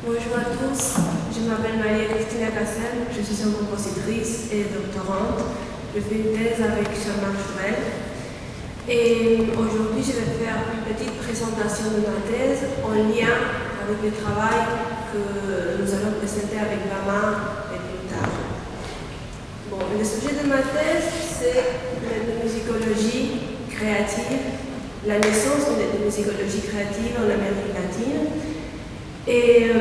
Bonjour à tous, je m'appelle Maria-Cristina Cassel, je suis une compositrice et doctorante. Je fais une thèse avec Jean-Marc Jouel. Et aujourd'hui, je vais faire une petite présentation de ma thèse en lien avec le travail que nous allons présenter avec Bama et plus tard. Bon, le sujet de ma thèse, c'est l'ethnomusicologie créative, la naissance de l'ethnomusicologie créative en Amérique latine. Et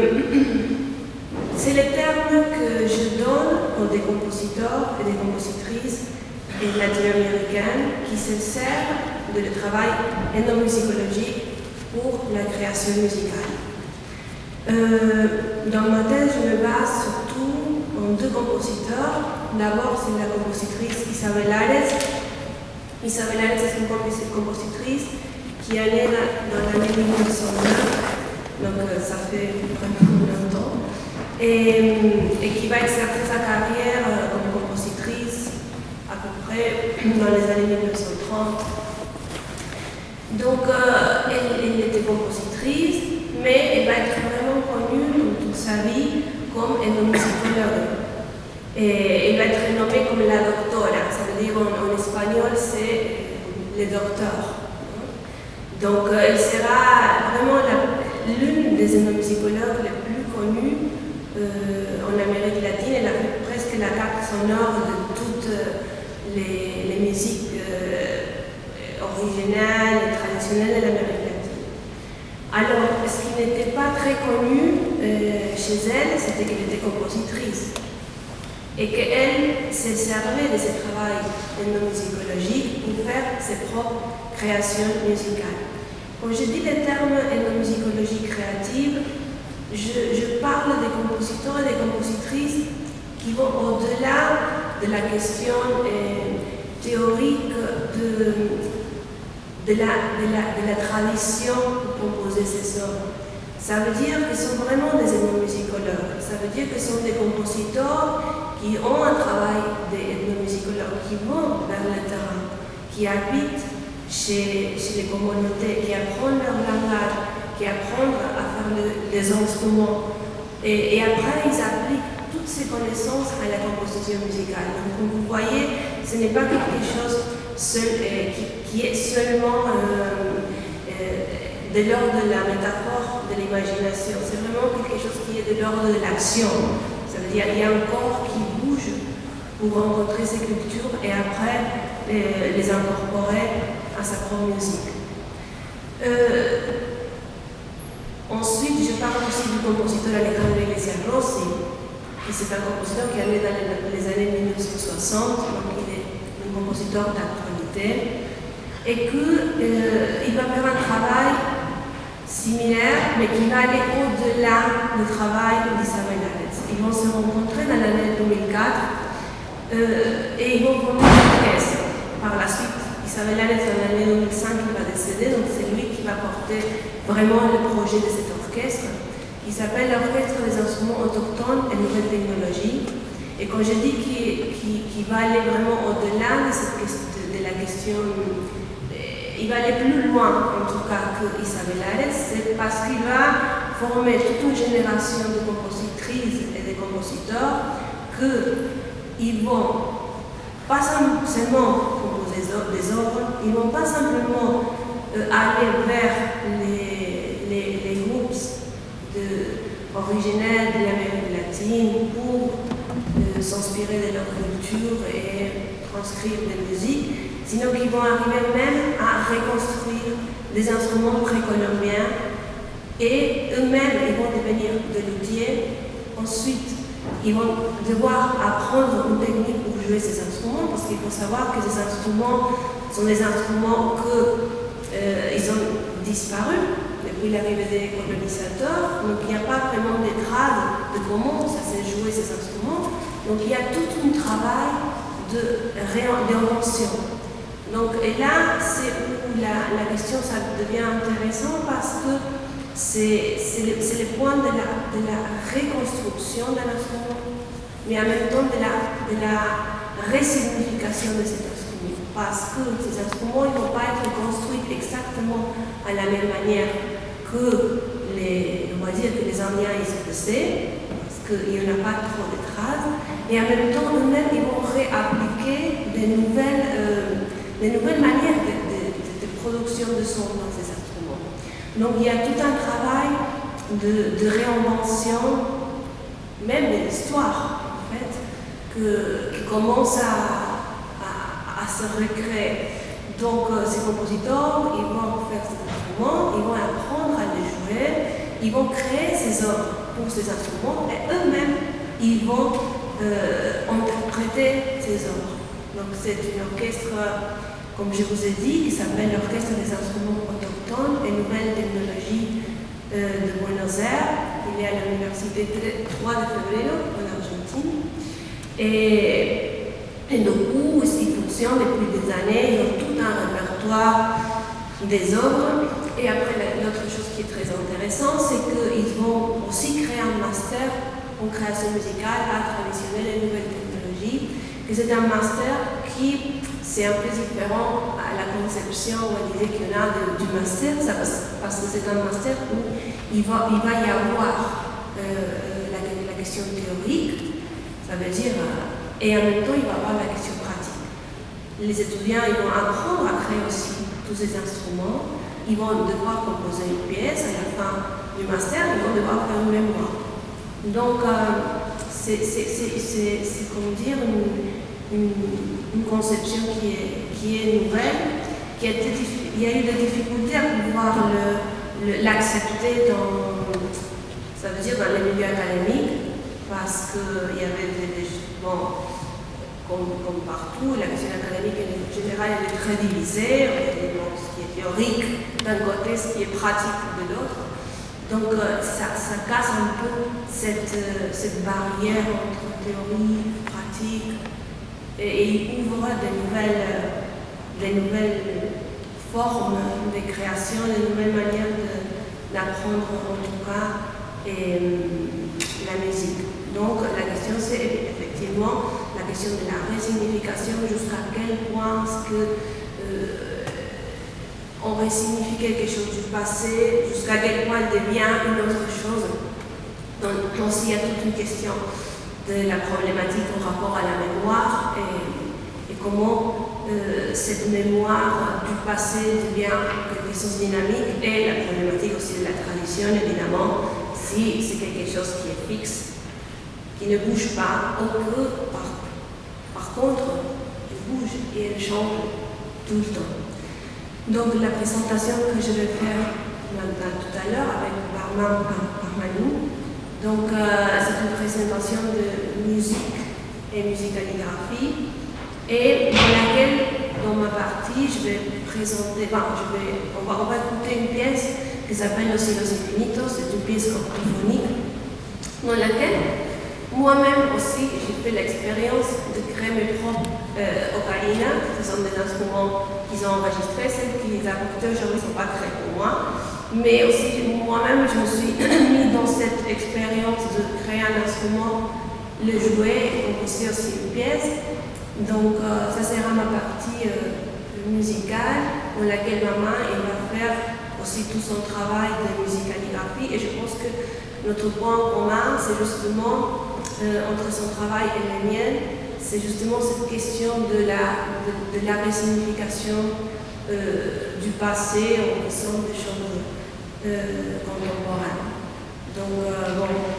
c'est le terme que je donne aux des compositeurs et des compositrices latino-américaines qui se servent de le travail ethnomusicologique pour la création musicale. Dans ma thèse, je me base surtout en deux compositeurs. D'abord, c'est la compositrice Isabel Ares. Isabel Ares est une compositrice qui est née dans l'année 1909. Donc ça fait vraiment longtemps, et qui va exercer sa carrière comme compositrice à peu près dans les années 1930. Donc elle était compositrice, mais elle va être vraiment connue dans toute sa vie comme ethnomusicologue. Et elle va être nommée comme la doctora, ça veut dire en espagnol c'est le docteur. Donc elle sera vraiment l'une des ethnomusicologues les plus connues en Amérique latine. Elle a fait presque la carte sonore de toutes les musiques originales et traditionnelles de l'Amérique latine. Alors, ce qui n'était pas très connu chez elle, c'était qu'elle était compositrice et qu'elle se servait de ce travail ethnomusicologique pour faire ses propres créations musicales. Quand je dis le terme ethnomusicologie créative, je parle des compositeurs et des compositrices qui vont au-delà de la question théorique de la tradition pour composer ces œuvres. Ça veut dire qu'ils sont vraiment des ethnomusicologues. Ça veut dire que ce sont des compositeurs qui ont un travail d'ethnomusicologues, qui vont vers le terrain, qui habitent chez les communautés, qui apprennent leur langage, qui apprennent à faire les instruments. Et après, ils appliquent toutes ces connaissances à la composition musicale. Donc, comme vous voyez, ce n'est pas quelque chose qui est seulement de l'ordre de la métaphore, de l'imagination. C'est vraiment quelque chose qui est de l'ordre de l'action. Ça veut dire qu'il y a un corps qui bouge pour rencontrer ces cultures et après les incorporer à sa propre musique. Ensuite, je parle aussi du compositeur Alejandro Iglesias Rossi, qui c'est un compositeur qui est né dans les années 1960, donc il est un compositeur d'actualité, et qu'il va faire un travail similaire, mais qui va aller au-delà du travail d'Isabel Ares. Ils vont se rencontrer dans l'année 2004 et ils vont former un orchestre. Par la suite, Isabel Ares, en l'année 2005, il va décéder, donc c'est lui qui va porter vraiment le projet de cet orchestre, qui s'appelle l'Orchestre des instruments autochtones et nouvelles technologies. Et quand je dis qu'il va aller vraiment au-delà de la question, il va aller plus loin, en tout cas, que Isabel Ares, c'est parce qu'il va former toute une génération de compositrices et de compositeurs qu'ils vont pas seulement composer des œuvres, ils ne vont pas simplement aller vers les groupes originels de l'Amérique latine pour s'inspirer de leur culture et transcrire des musiques, sinon qu'ils vont arriver même à reconstruire des instruments précolombiens et eux-mêmes ils vont devenir de luthiers. Ensuite, ils vont devoir apprendre une technique pour jouer ces instruments, parce qu'il faut savoir que ces instruments sont des instruments ils ont disparu depuis l'arrivée des colonisateurs, donc il n'y a pas vraiment de traces de comment ça s'est joué ces instruments, donc il y a tout un travail de réinvention. Donc, et là, c'est où la question ça devient intéressant parce que c'est le point de la reconstruction d'un instrument, mais en même temps de la resignification de cet instrument. Parce que ces instruments ne vont pas être construits exactement à la même manière que les Indiens ils se faisaient, parce qu'il n'y en a pas trop de traces, et en même temps, eux-mêmes, ils vont réappliquer des nouvelles manières de production de son dans ces instruments. Donc il y a tout un travail de réinvention, même de l'histoire, en fait, qui commence à se recréer. Donc ces compositeurs, ils vont faire ces instruments, ils vont apprendre à les jouer, ils vont créer ces œuvres pour ces instruments et eux-mêmes, ils vont interpréter ces œuvres. Donc c'est une orchestre, comme je vous ai dit, qui s'appelle l'Orchestre des instruments autochtones et nouvelles technologies de Buenos Aires. Il est à l'université 3 de février en Argentine. Et du coup, ils fonctionnent depuis des années, ils ont tout un répertoire des œuvres. Et après, l'autre chose qui est très intéressante, c'est qu'ils vont aussi créer un master en création musicale, art traditionnel et nouvelles technologies. Et c'est un master qui, c'est un peu différent à la conception ou à l'idée qu'il y en a du master, parce que c'est un master où il va y avoir la question théorique, ça veut dire, et en même temps il va y avoir la question pratique. Les étudiants ils vont apprendre à créer aussi tous ces instruments, ils vont devoir composer une pièce, à la fin du master, ils vont devoir faire une mémoire. Donc c'est comment dire, une conception qui est nouvelle, il y a eu des difficultés à pouvoir l'accepter dans les milieux académiques, parce qu'il y avait comme partout, la question académique en général elle est très divisée, ce qui est théorique d'un côté, ce qui est pratique de l'autre. Donc ça casse un peu cette barrière entre théorie, pratique, et il ouvre des nouvelles formes de création, des nouvelles manières d'apprendre en tout cas la musique. Donc la question c'est effectivement la question de la resignification, jusqu'à quel point est-ce que on resignifie quelque chose du passé, jusqu'à quel point elle devient une autre chose. Donc aussi il y a toute une question de la problématique en rapport à la mémoire et comment cette mémoire du passé devient quelque chose de dynamique, et la problématique aussi de la tradition, évidemment, si c'est quelque chose qui est fixe, qui ne bouge pas, ou que par contre, elle bouge et elle change tout le temps. Donc la présentation que je vais faire tout à l'heure avec Parmanou, donc c'est une présentation de musique et musicalgraphie, et dans laquelle, dans ma partie, je vais présenter, on va écouter une pièce qui s'appelle Los Hilos Infinitos, c'est une pièce orthophonique, dans laquelle moi-même aussi j'ai fait l'expérience de créer mes propres ocarinas, ce sont des instruments qu'ils ont enregistrés, celles qui les apportent aujourd'hui ne sont pas créées pour moi, mais aussi moi-même je me suis mis dans cette expérience de créer un instrument, le jouer et composer aussi une pièce. Donc ça sera ma partie musicale, dans laquelle maman va faire aussi tout son travail de musicalgraphie, et je pense que notre point commun c'est justement entre son travail et la mienne, c'est justement cette question de la resignification du passé en faisant des choses contemporaines. Donc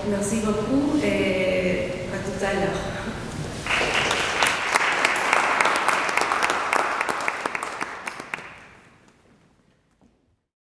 merci beaucoup et à tout à l'heure.